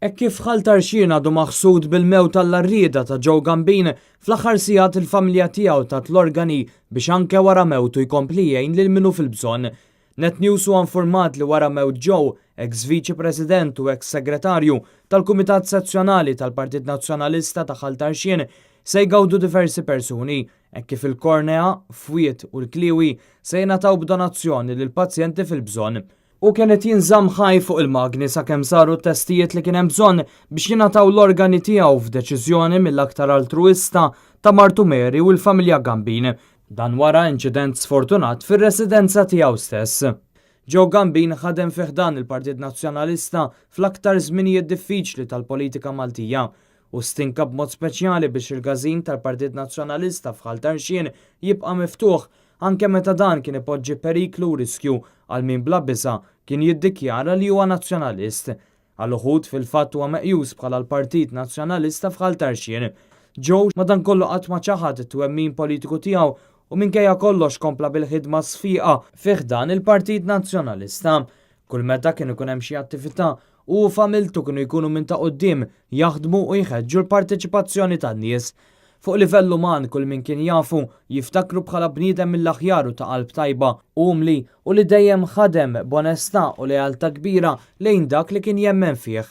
Kif ħaltarxien għadu maħsud bil-mewt tal-arrieda ta' Joe Gambin, fl-aħħar sigħat il-familja tiegħu tat l-organi biex anke wara mewtu jkompli jgħin lil minu fil-bżonn. NetNews huwa infurmat li wara mewt Joe, ex-Viċi President u ex-Segretarju tal-Kumitat Sezzjonali tal-Partit Nazzjonalista ta' ħaltarxien se jgawdu diversi persuni, kif il-kornea, fwiet u l-kliwi se jingħataw b'donazzjoni lil pazjenti fil-bżonn. U kienet jinżamm ħaj fuq il-magni sakemm saru testijiet li kien hemm bżonn biex jingħataw l-organi tiegħu f'deċiżjoni mill-aktar altruista ta' Martu Mary u l-familja Gambin. Dan wara inċident sfortunat fir-residenza tiegħu stess. Joe Gambin ħadem fih dan il-Partit Nazzjonalista fl-aktar żminijiet diffiċli tal-politika Maltija u stinka b'mod speċjali biex il-gażin tal-Partit Nazzjonalista f'ħaltarxien jibqa' miftuħ anke meta dan kien ipoġġi periklu u riskju għal min bla bisa kien jiddikjara li huwa nazzjonalist. Għal uħud fil-fatt huwa meqjus bħala l-Partit Nazzjonalista f'ħaltarxien. Joe madankollu qatt ma ċaħad it-twemmin politiku tiegħu u minkejja kollox kompla bil-ħidma sfiqa fih dan il-Partit Nazzjonalista. Kull meta kien ikun hemm xi attività u familtu kienu jkunu minn ta' quddiem jaħdmu u jħeġġu l-parteċipazzjoni tan-nies. Fuq livell uman kull min kien jafu jiftakru bħala bniedem mill-aħjar u ta' qalb tajba umli u li dejjem ħadem b'onestà u lealtà kbira lejn dak li kien jemmen fih.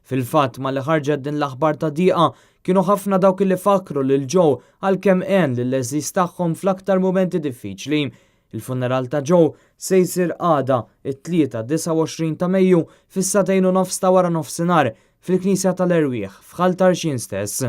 Fil-fatt ma li ħarġet din l-aħbar ta' diqa kienu ħafna dawk li fakru lil Joe għalkemm għen lill-eżis tagħhom fl-aktar momenti diffiċli. Il-funeral ta' Joe se jsir għada it-tlieta 29 ta' Mejju fis-2:30 ta' wara nofsinhar fil-Knisja tal-Erwieħ f'ħaltarxien stess.